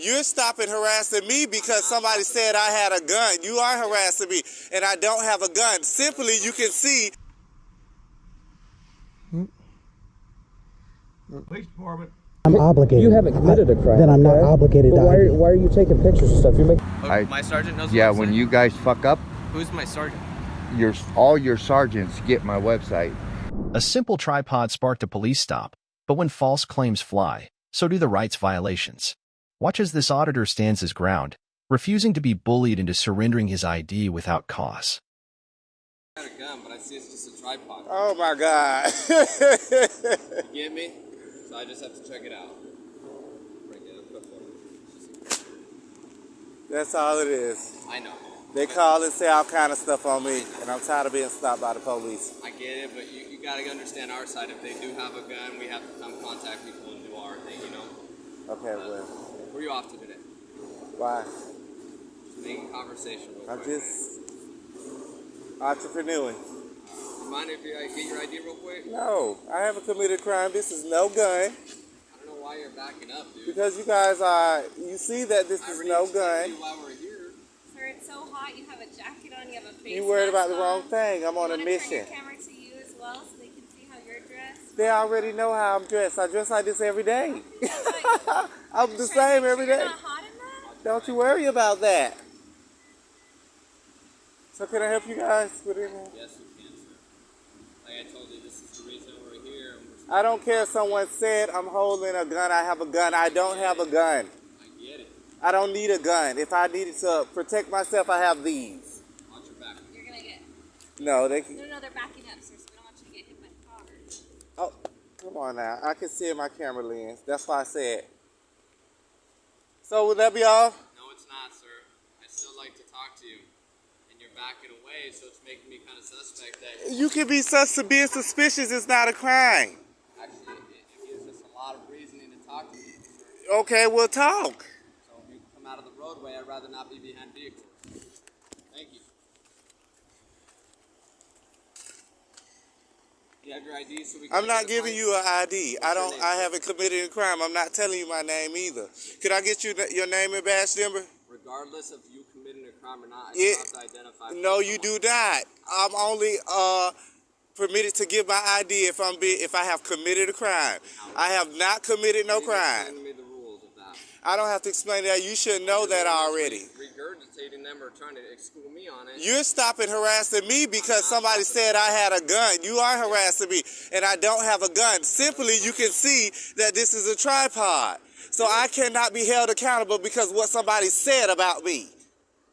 You're stopping harassing me because somebody said I had a gun. You are harassing me, and I don't have a gun. Simply, you can see. Police department. I'm obligated. You haven't committed a crime. Then I'm not obligated to ID. Why are you taking pictures and stuff? You're making. My sergeant knows. Yeah, when you guys fuck up, who's my sergeant? all your sergeants get my website. A simple tripod sparked a police stop, but when false claims fly, so do the rights violations. Watch as this auditor stands his ground, refusing to be bullied into surrendering his ID without cause. I got a gun, but I see it's just a tripod. Oh my God. You get me? So I just have to check it out. Bring it up. That's all it is. I know. They call and say all kind of stuff on me, and I'm tired of being stopped by the police. I get it, but you got to understand our side. If they do have a gun, we have to come contact people and do our thing, you know? Okay, well. Where are you off to today? Why? Just making conversation real I'm quick. just entrepreneuring. You mind if I get your ID real quick? No, I haven't committed a crime. This is no gun. I don't know why you're backing up, dude. Because you guys are, you see that this is no gun. While we're here. Sir, it's so hot. You have a jacket on. You have a face You worried about the mask wrong on. thing. I'm on a Turn mission. your camera to you as well so they can see how you're dressed. They already know how I'm dressed. I dress like this every day. But I'm the same every day. You're not hot in that? Don't you worry about that. So can I help you guys with anything? Yes, you can, sir. Like I told you, this is the reason we're here. I don't care if someone said I'm holding a gun, I have a gun. I don't have a gun. I get it. I don't need a gun. If I needed to protect myself, I have these. Watch your back. You're going to get... No, they can... No, they're backing up, sir, so we don't want you to get hit by cars. Oh, come on now. I can see in my camera lens. That's why I said. So would that be all? No, it's not, sir. I'd still like to talk to you. And you're backing away, so it's making me kind of suspect that... You can be being suspicious. It's not a crime. Actually, it gives us a lot of reasoning to talk to you, sir. Okay, we'll talk. So if you come out of the roadway, I'd rather not be behind vehicles. Thank you. You have your ID so we can... I'm not giving you an ID. I haven't committed a crime. I'm not telling you my name either. Could I get you your name and badge number? Regardless of you committing a crime or not, I still have to identify... No, you do not. I'm only permitted to give my ID if I have committed a crime. I have not committed no crime. Explain to me the rules of that. I don't have to explain that. You should know that already. Regurgitating them or trying to exclude me on it. You're stopping harassing me because somebody said I had a gun. You are harassing me, and I don't have a gun. Simply, you can see that this is a tripod. So I cannot be held accountable because what somebody said about me.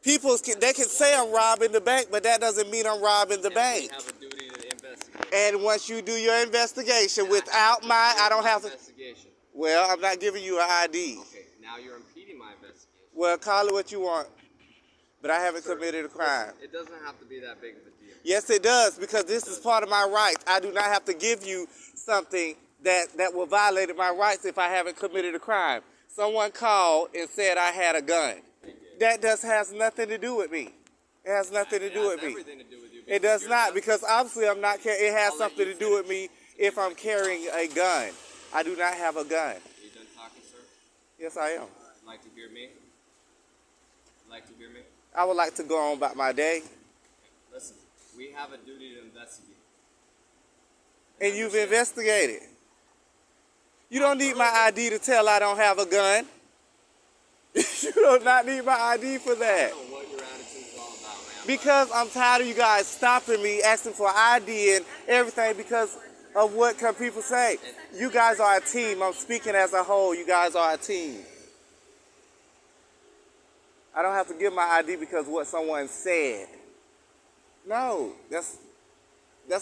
People, they can say I'm robbing the bank, but that doesn't mean I'm robbing the bank. We have a duty to investigate. And once you do your investigation without I don't have to... Well, I'm not giving you an ID. Okay, now you're impeding my investigation. Well, call it what you want. But I haven't committed a crime. Listen, it doesn't have to be that big of a deal. Yes, it does, because this is part of my rights. I do not have to give you something that will violate my rights if I haven't committed a crime. Someone called and said I had a gun. That has nothing to do with me. It has nothing to do with me. Everything to do with you. It does not, because obviously I'm not. It has something to do with me if I'm carrying a gun. I do not have a gun. Are you done talking, sir? Yes, I am. Would you like to hear me? I would like to go on about my day. Listen, we have a duty to investigate. And you've investigated. You don't need my ID to tell I don't have a gun. You do not need my ID for that. I don't know what your attitude is all about, man. Because I'm tired of you guys stopping me, asking for ID and everything because of what can people say. You guys are a team. I'm speaking as a whole. You guys are a team. I don't have to give my ID because of what someone said. No, that's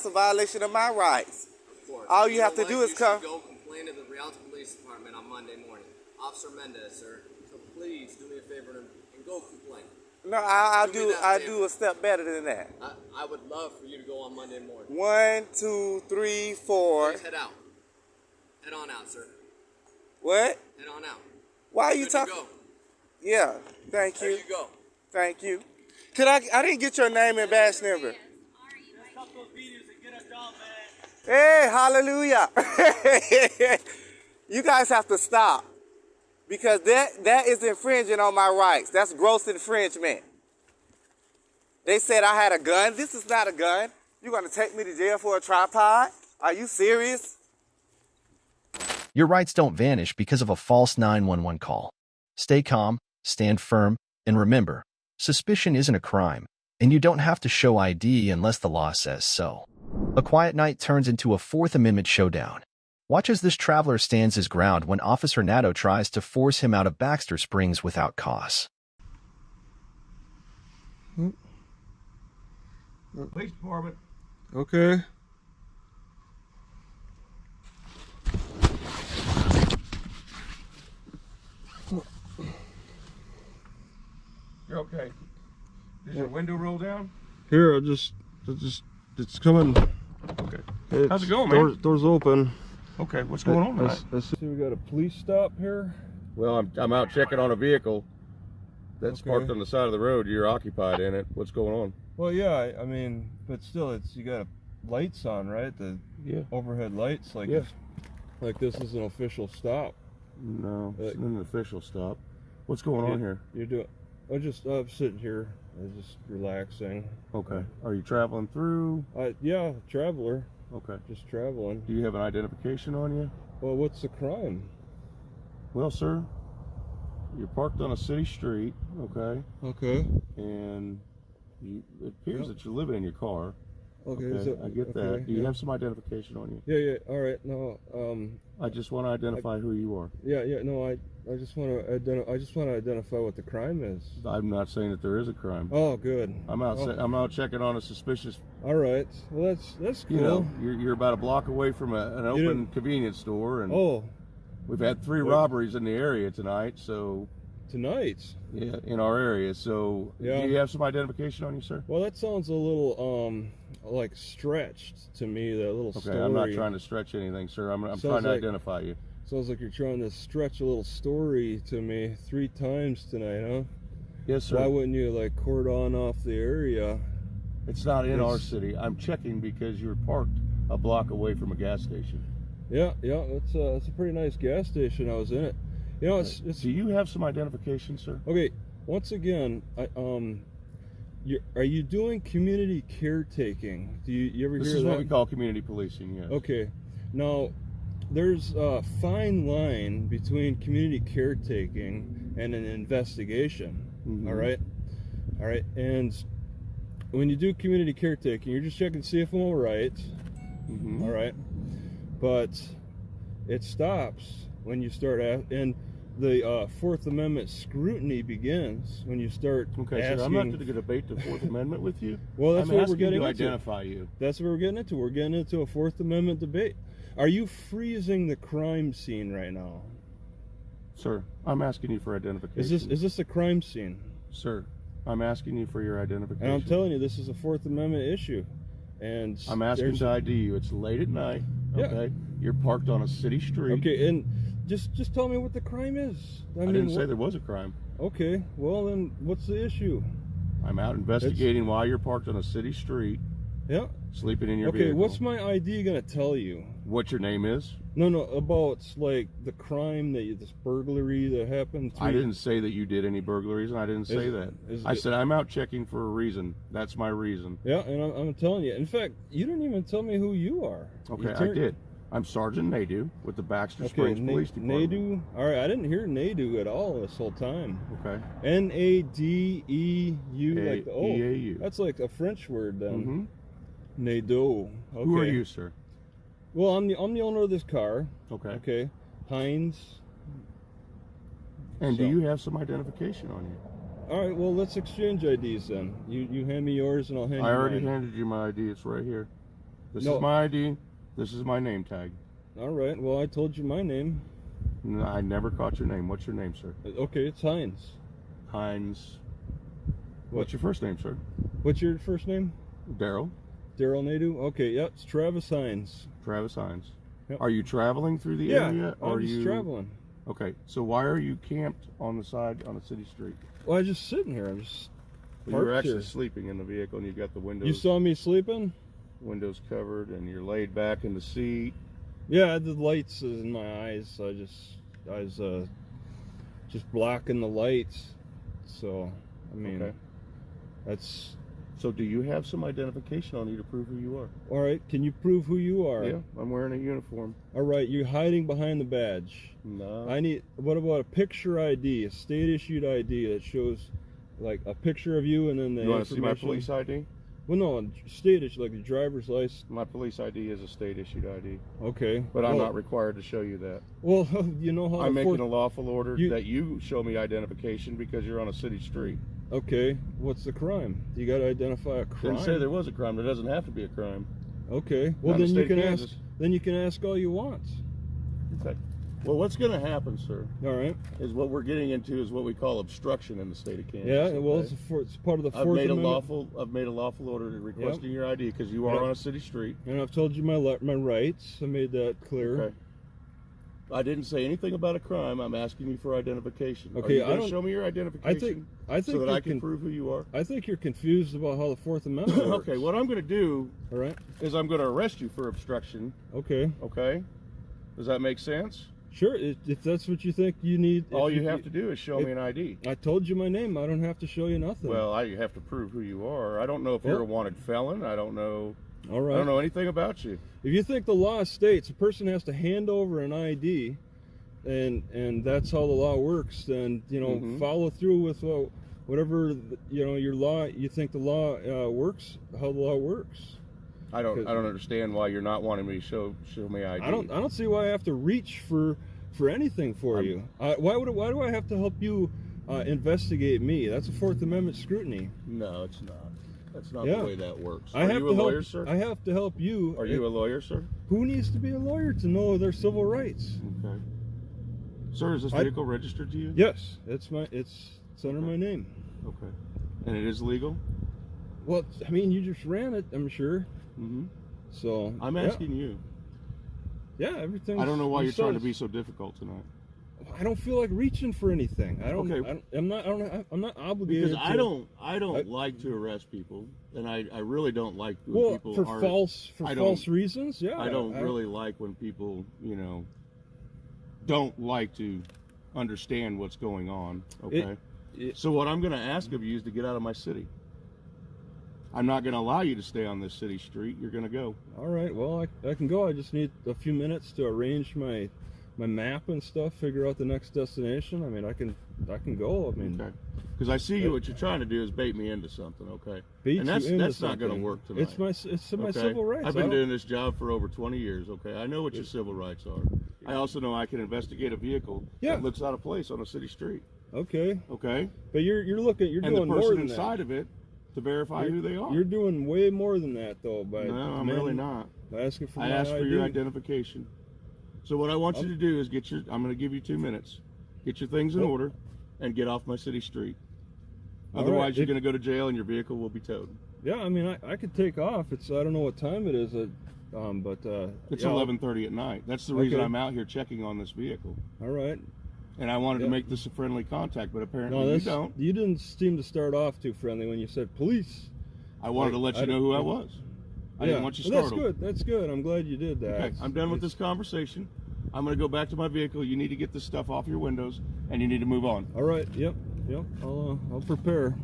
a violation of my rights. Of course. All you have to do is come. Go complain to the Rialto Police Department on Monday morning. Officer Mendez, sir. So please do me a favor and go complain. No, I'll do a step better than that. I would love for you to go on Monday morning. 1, 2, 3, 4. Please head out. Head on out, sir. What? Head on out. Why are you Good talking? to go. Yeah, thank you. There you go. Thank you. I didn't get your name and badge number. Hey, hallelujah. You guys have to stop. because that is infringing on my rights. That's gross infringement. They said I had a gun. This is not a gun. You gonna take me to jail for a tripod? Are you serious? Your rights don't vanish because of a false 911 call. Stay calm, stand firm, and remember, suspicion isn't a crime, and you don't have to show ID unless the law says so. A quiet night turns into a Fourth Amendment showdown. Watch as this traveler stands his ground when Officer Nato tries to force him out of Baxter Springs without cause. Police department. Okay. You're okay. Is your window roll down? Here, it's coming. Okay. How's it going, man? Doors open. Okay, what's going on tonight? I see we got a police stop here. Well, I'm out checking on a vehicle that's Okay. parked on the side of the road. You're occupied in it. What's going on? Well, yeah, I mean, but still, you got lights on, right? The overhead lights, like this is an official stop. No, it's not an official stop. What's going on here? You're doing. I'm sitting here, just relaxing. Okay. Are you traveling through? Yeah, traveler. Okay. Just traveling. Do you have an identification on you? Well, what's the crime? Well, sir, you're parked on a city street, okay? Okay. And it appears that you're living in your car. Okay. Okay, I get that. Do you have some identification on you? Yeah. All right. No. I just want to identify who you are. Yeah. No. I just want to identify what the crime is. I'm not saying that there is a crime. Oh, good. I'm out checking on a suspicious. All right. Well, that's cool. You know, you're about a block away from an open convenience store, and we've had 3 robberies in the area tonight. So tonight. Yeah, in our area. So do you have some identification on you, sir? Well, that sounds a little like stretched to me. That little story. Okay, I'm not trying to stretch anything, sir. I'm trying to identify you. Sounds like you're trying to stretch a little story to me 3 times tonight, huh? Yes, sir. Why wouldn't you like cordon off the area? It's not in our city. I'm checking because you're parked a block away from a gas station. Yeah, it's a pretty nice gas station. I was in it. You know, it's. Do you have some identification, sir? Okay. Once again, are you doing community caretaking? Do you ever hear that? This is what we call community policing. Yes. Okay. Now, there's a fine line between community caretaking and an investigation. Mm-hmm. All right. And when you do community caretaking, you're just checking to see if I'm all right. Mm-hmm. All right. But it stops when you start and the Fourth Amendment scrutiny begins when you start Okay, asking. sir, I'm not going to debate the Fourth Amendment with you. Well, that's what we're getting into. to identify you. That's what we're getting into. We're getting into a Fourth Amendment debate. Are you freezing the crime scene right now? Sir, I'm asking you for identification. Is this a crime scene? Sir, I'm asking you for your identification. And I'm telling you, this is a Fourth Amendment issue. And I'm asking to ID you. It's late at night. Okay. Yeah. You're parked on a city street. Okay, and just tell me what the crime is. I didn't say there was a crime. Okay, well then, what's the issue? I'm out investigating why you're parked on a city street. Yeah. Sleeping in your vehicle. Okay, what's my ID gonna tell you? What your name is? No, about like the crime this burglary that happened. I didn't say that you did any burglaries, and I didn't say that. I said I'm out checking for a reason. That's my reason. Yeah, and I'm telling you. In fact, you didn't even tell me who you are. Okay, I did. I'm Sergeant Nadu with the Baxter Springs Police Department. Nadu? All right, I didn't hear Nadu at all this whole time. Okay. N-A-D-E-U, like the E-A-U. That's like a French word then. Mm-hmm. Nadu. Okay. Who are you, sir? Well, I'm the owner of this car. Okay. Okay. Heinz. And do you have some identification on you? All right, well, let's exchange IDs then. You hand me yours and I'll hand you mine. I already handed you my ID. It's right here. This is my ID. This is my name tag. All right, well, I told you my name. No, I never caught your name. What's your name, sir? Okay, it's Heinz. Heinz. What's your first name, sir? What's your first name? Daryl. Daryl Nadu? Okay, yep, it's Travis Heinz. Travis Heinz. Yep. Are you traveling through the area? Yeah, I'm just traveling. Okay, so why are you camped on the side on a city street? Well, I'm just sitting here. I'm just you were actually sleeping in the vehicle, and you've got the windows. You saw me sleeping? Windows covered, and you're laid back in the seat. Yeah, I had the lights in my eyes. So I was just blocking the lights. So, I mean, Okay. that's... So do you have some identification on you to prove who you are? All right, can you prove who you are? Yeah, I'm wearing a uniform. All right, you're hiding behind the badge. No. What about a picture ID, a state-issued ID that shows, like, a picture of you and then the You want to see my information? police ID? Well, no, state-issued, like the driver's license. My police ID is a state-issued ID. Okay. But I'm not required to show you that. Well, you know how... I'm making a lawful order that you show me identification because you're on a city street. Okay, what's the crime? You got to identify a crime. Didn't say there was a crime. There doesn't have to be a crime. Okay. Well, then you can ask. Then you can ask all you want. Okay. Well, what's going to happen, sir? All right. Is what we're getting into is what we call obstruction in the state of Kansas. Yeah. Okay? Well, it's part of the Fourth Amendment. I've made a lawful order requesting your ID because you are on a city street. And I've told you my rights. I made that clear. Okay. I didn't say anything about a crime. I'm asking you for identification. Okay, Are you going to show me your identification? I think so that I can prove who you are. I think you're confused about how the Fourth Amendment works. Okay, what I'm going to do, all right, is I'm going to arrest you for obstruction. Okay. Okay. Does that make sense? Sure. If that's what you think you need, all you have to do is show me an ID. I told you my name. I don't have to show you nothing. Well, I have to prove who you are. I don't know if you're a wanted felon. I don't know. All right. I don't know anything about you. If you think the law states a person has to hand over an ID, and that's how the law works, then follow through with whatever your law. You think the law works, how the law works. I don't understand why you're not wanting me to show me ID. I don't see why I have to reach for anything for you. Why do I have to help you investigate me? That's a Fourth Amendment scrutiny. No, it's not. That's not the way that works. Are you a lawyer, sir? I have to help you. Are you a lawyer, sir? Who needs to be a lawyer to know their civil rights? Okay. Sir, is this vehicle registered to you? Yes, it's under my name. Okay. And it is legal? Well, I mean, you just ran it, I'm sure. Mm-hmm. So I'm asking you. Yeah, everything. I don't know why you're trying to be so difficult tonight. I don't feel like reaching for anything. I'm not obligated. Because I don't like to arrest people, and I really don't like when people for false reasons. Yeah, I don't really like when people don't like to understand what's going on. Okay, so what I'm going to ask of you is to get out of my city. I'm not going to allow you to stay on this city street. You're going to go. All right. Well, I can go. I just need a few minutes to arrange my map and stuff, figure out the next destination. I mean, I can go. I mean, okay. Because I see what you're trying to do is bait me into something. Okay. And that's not going to work tonight. It's my civil rights. I've been doing this job for over 20 years. Okay. I know what your civil rights are. I also know I can investigate a vehicle that looks out of place on a city street. Okay. Okay. But you're doing more than that. And the person inside of it to verify who they are. You're doing way more than that, though. No, I'm really not. Asking for I asked for your identification. So what I want you to do is I'm going to give you 2 minutes. Get your things in order and get off my city street. Otherwise, you're going to go to jail and your vehicle will be towed. Yeah, I mean, I could take off. I don't know what time it is, but it's 11:30 at night. That's the reason I'm out here checking on this vehicle. All right. And I wanted to make this a friendly contact, but apparently you don't. You didn't seem to start off too friendly when you said police. I wanted to let you know who I was. I didn't want you startled. That's good. I'm glad you did that. Okay, I'm done with this conversation. I'm going to go back to my vehicle. You need to get this stuff off your windows, and you need to move on. All right. Yep. I'll prepare.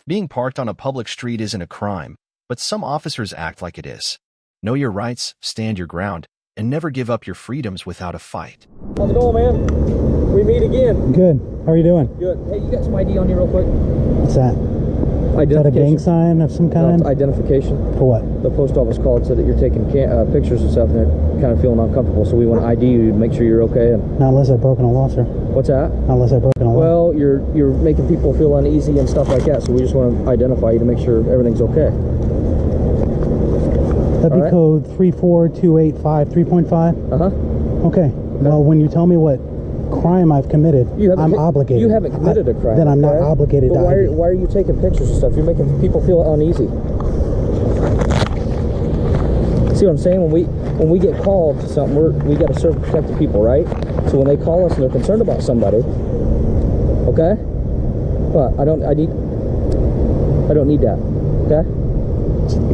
Being parked on a public street isn't a crime, but some officers act like it is. Know your rights, stand your ground, and never give up your freedoms without a fight. How's it going, man? We meet again. Good. How are you doing? Good. Hey, you got some ID on you real quick? What's that? Is that a gang sign of some kind? No, identification. For what? The post office called, said that you're taking pictures and stuff, and they're kind of feeling uncomfortable, so we want to ID you to make sure you're okay. And not unless I've broken a law, sir. What's that? Not unless I've broken a law. Well, you're making people feel uneasy and stuff like that, so we just want to identify you to make sure everything's okay. That'd be code 34285 3.5? Uh-huh. Okay. Well, when you tell me what crime I've committed, I'm obligated. You haven't committed a crime. Then I'm not obligated to ID. Why are you taking pictures and stuff? You're making people feel uneasy. See what I'm saying? When we get called to something, we got to serve protect the people, right? So when they call us and they're concerned about somebody, okay? But I don't need that, okay?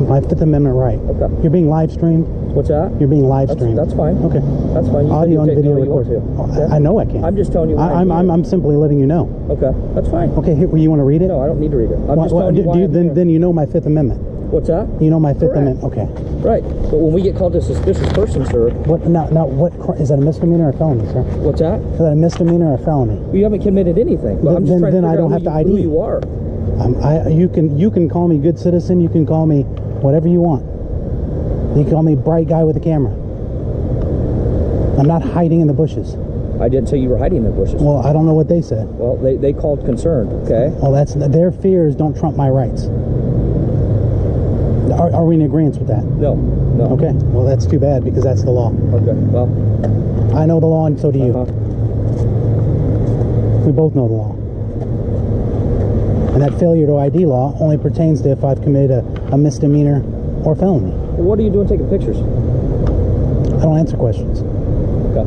my Fifth Amendment right. Okay. You're being live streamed. What's that? You're being live streamed. That's fine. Okay. That's fine. You Audio and video you want recorded. to. I know I can. I'm just telling you. I'm simply letting you know. Okay. That's fine. Okay. Here, you want to read it? No, I don't need to read it. I'm just telling you why I'm here. Then you know my Fifth Amendment. What's that? You know my Fifth Correct. Amendment. Okay. Right. But when we get called a suspicious person, sir. What? Now, is that a misdemeanor or a felony, sir? What's that? Is that a misdemeanor or a felony? You haven't committed anything. But I'm just trying to figure I don't out have to ID who you are. You can call me good citizen. You can call me whatever you want. You can call me bright guy with a camera. I'm not hiding in the bushes. I didn't say you were hiding in the bushes. Well, I don't know what they said. Well, they called concerned. Okay. Well, that's their fears don't trump my rights. Are we in agreement with that? No. No. Okay. Well, that's too bad because that's the law. Okay. Well, I know the law, and so do you. We both know the law. And that failure to ID law only pertains to if I've committed a misdemeanor or felony. What are you doing taking pictures? I don't answer questions. Okay.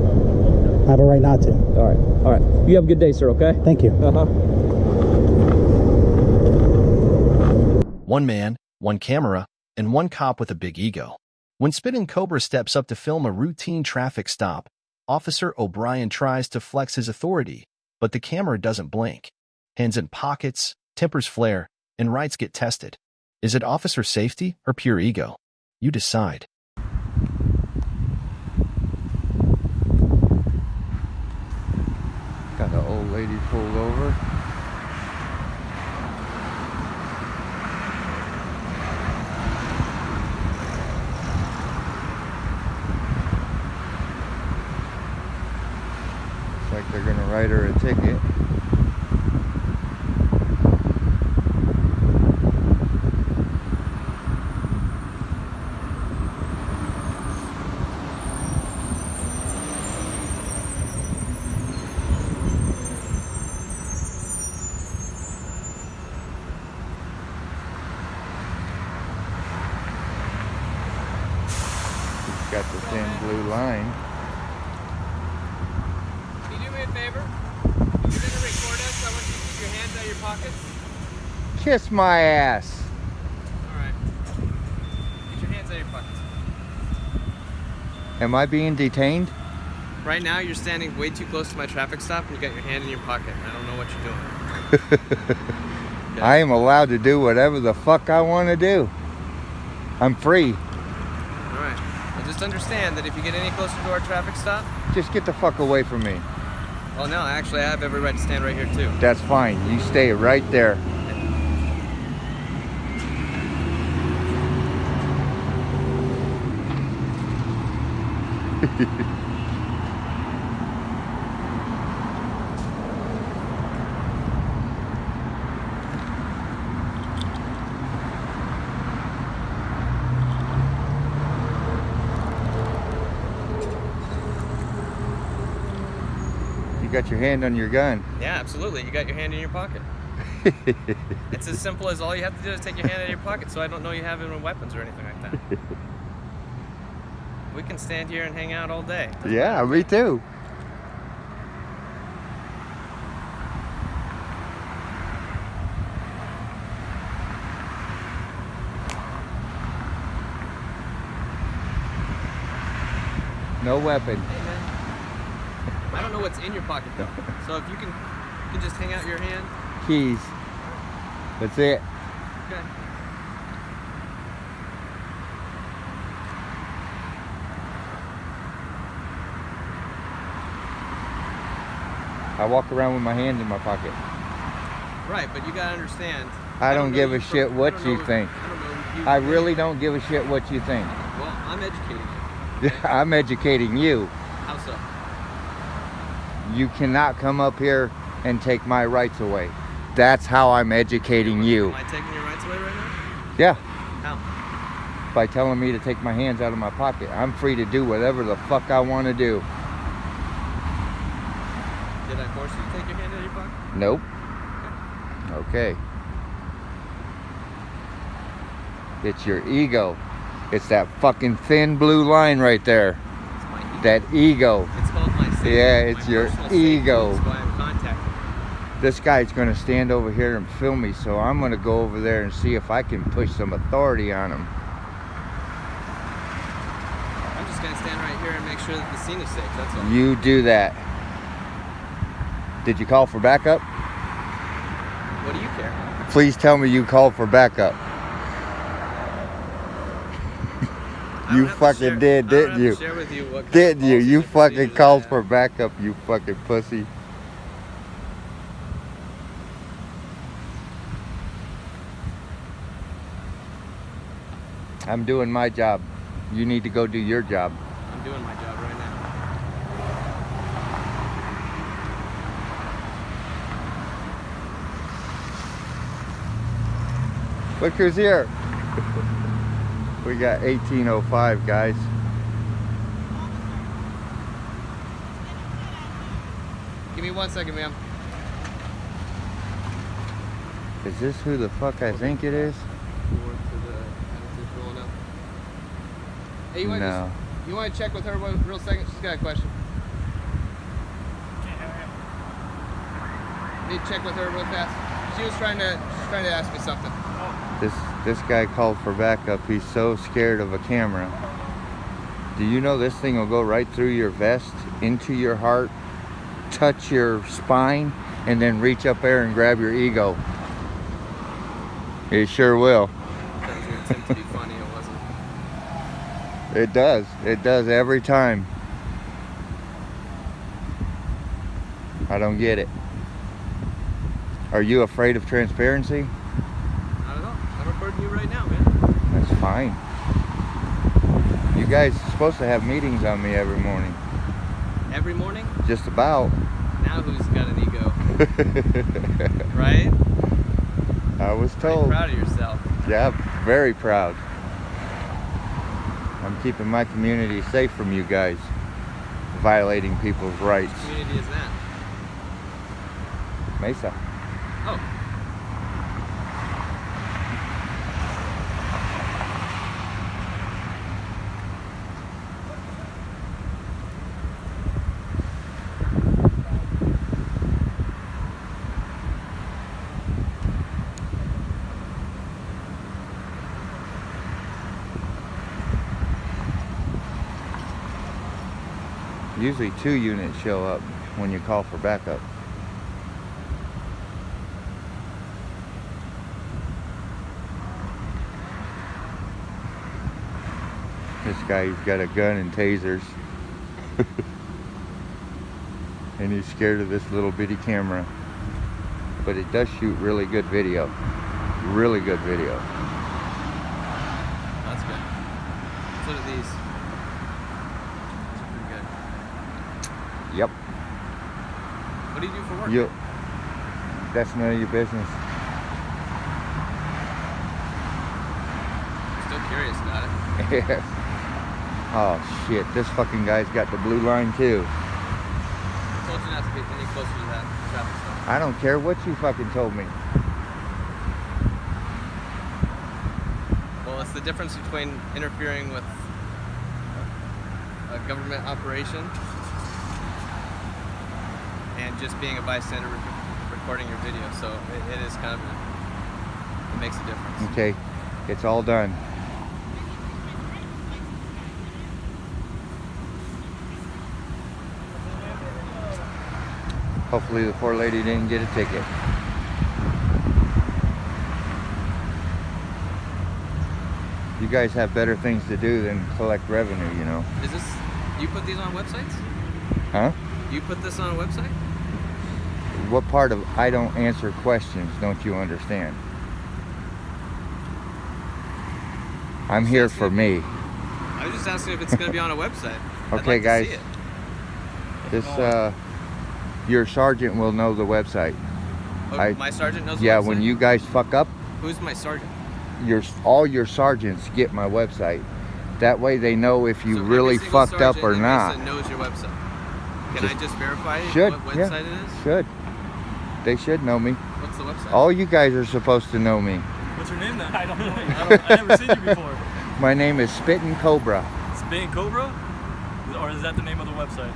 I have a right not to. All right. All right. You have a good day, sir, okay? Thank you. One man, one camera, and one cop with a big ego. When Spittin' Cobra steps up to film a routine traffic stop, Officer O'Brien tries to flex his authority, but the camera doesn't blink. Hands in pockets, tempers flare, and rights get tested. Is it officer safety or pure ego? You decide. Got an old lady pulled over. Looks like they're gonna write her a ticket. Got the thin blue line. Can you do me a favor? If you're going to record us, I want you to keep your hands out of your pockets. Kiss my ass. Alright. Get your hands out of your pockets. Am I being detained? Right now, you're standing way too close to my traffic stop and you got your hand in your pocket. I don't know what you're doing. I am allowed to do whatever the fuck I want to do. I'm free. Alright. Well, just understand that if you get any closer to our traffic stop... Just get the fuck away from me. Well, no, actually, I have every right to stand right here, too. That's fine. You stay right there. You got your hand on your gun. Yeah, absolutely. You got your hand in your pocket. It's as simple as all you have to do is take your hand out of your pocket so I don't know you have any weapons or anything like that. We can stand here and hang out all day. Yeah, me too. No weapon. Hey, man. I don't know what's in your pocket though. So if you can just hang out your hand. Keys. That's it. Okay. I walk around with my hands in my pocket. Right, but you gotta understand. I don't give a shit what you think. I really don't give a shit what you think. Well, I'm educating you. Okay? I'm educating you. How so? You cannot come up here and take my rights away. That's how I'm educating you. Am I taking your rights away right now? Yeah. How? By telling me to take my hands out of my pocket. I'm free to do whatever the fuck I want to do. Did I force you to take your hand out of your pocket? Nope. Okay. It's your ego. It's that fucking thin blue line right there. It's my ego. That ego. It's called my safety. Yeah, it's my your personal safety. ego. That's why I'm contacting you. This guy's going to stand over here and film me, so I'm going to go over there and see if I can push some authority on him. stand right here and make sure that the scene is safe. That's all. You do that. Did you call for backup? What do you care? Please tell me you called for backup. You fucking did, didn't you? Share with you what Didn't you? policies You and fucking procedures called I have. for backup, you fucking pussy. I'm doing my job. You need to go do your job. I'm doing my job right now. Look who's here. We got 1805, guys. Give me 1 second, ma'am. Is this who the fuck I think it is? Hey, you want No. you want to check with her real second? She's got a question. Need to check with her real fast. She's trying to ask me something. This guy called for backup. He's so scared of a camera. Do you know this thing will go right through your vest, into your heart, touch your spine, and then reach up there and grab your ego? It sure will. That was your attempt to be funny. It wasn't. It does. It does every time. I don't get it. Are you afraid of transparency? I don't know. I'm recording you right now, man. That's fine. You guys are supposed to have meetings on me every morning. Every morning? Just about. Now who's got an ego? Right? I was Are you told. proud of yourself? Yeah, very proud. I'm keeping my community safe from you guys violating people's rights. Which community is that? Mesa. Oh. Usually 2 units show up when you call for backup. This guy, he's got a gun and tasers. And he's scared of this little bitty camera. But it does shoot really good video. Really good video. That's good. So do these. These are pretty good. Yep. What do you do for work? That's none of your business. I'm still curious about it. Yes. Oh shit, this fucking guy's got the blue line too. I told you not to get any closer to that traffic stop. I don't care what you fucking told me. Well, it's the difference between interfering with a government operation and just being a bystander recording your video. So it is kind of it makes a difference. Okay, it's all done. Hopefully the poor lady didn't get a ticket. You guys have better things to do than collect revenue, you know. Is this, you put these on websites? Huh? You put this on a website? What part of I don't answer questions don't you understand? I'm here for me. I was just asking if it's going to be on a website. I'd Okay, like to guys. see it. This, your sergeant will know the website. Oh, my sergeant knows the Yeah, website? when you guys fuck up, Who's my sergeant? all your sergeants get my website. That way they know if you So really every single fucked up or sergeant in not. Mesa knows your website. Can Just I just verify should, what yeah. website it is? Should. They should know me. What's the website? All you guys are supposed to know me. What's your name then? I don't know. I've never seen you before. My name is Spittin' Cobra. Spain Cobra? Or is that the name of the website?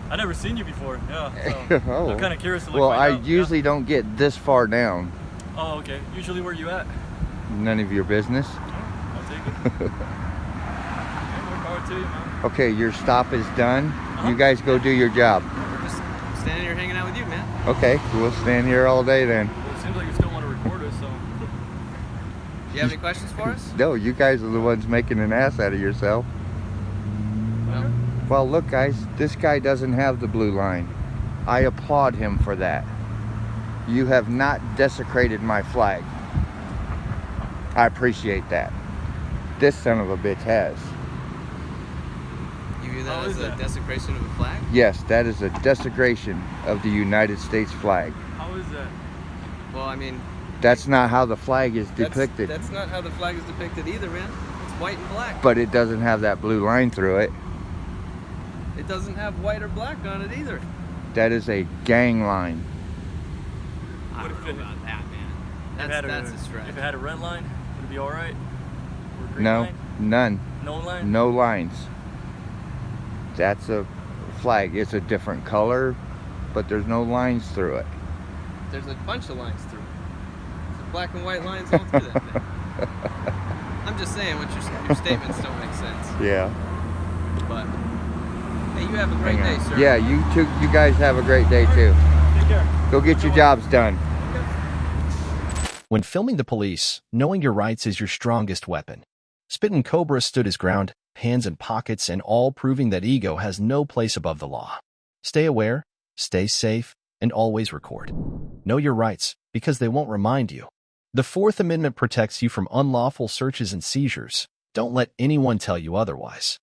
I've never seen you before. Yeah. So Oh. I'm kind of curious to look Well, find I out. usually don't get this far down. Oh, okay. Usually where you at? None of your business. I'll take it. to you, man. Okay, your stop is done. You guys go do your job. We're just standing here hanging out with you, man. Okay, we'll stand here all day then. Well, it seems like you still want to record us, so. Do you have any questions for us? No, you guys are the ones making an ass out of yourself. No. Well, look, guys, this guy doesn't have the blue line. I applaud him for that. You have not desecrated my flag. I appreciate that. This son of a bitch has. You view that as a desecration of a flag? Yes, that is a desecration of the United States flag. How is that? Well, I mean, That's not how the flag is depicted. That's not how the flag is depicted either, man. It's white and black. But it doesn't have that blue line through it. It doesn't have white or black on it either. That is a gang line. I don't know about that, man. That's a stretch. If it had a red line, would it be all right? Or a green No, line? none. No line? No lines. That's a flag. It's a different color, but there's no lines through it. There's a bunch of lines through it. There's black and white lines all through that thing. I'm just saying, your statements don't make sense. Yeah. But hey, you have a great day, sir. Yeah, you guys have a great day too. Take care. Go get your jobs done. When filming the police, knowing your rights is your strongest weapon. Spittin' Cobra stood his ground, hands in pockets and all proving that ego has no place above the law. Stay aware, stay safe, and always record. Know your rights, because they won't remind you. The Fourth Amendment protects you from unlawful searches and seizures. Don't let anyone tell you otherwise.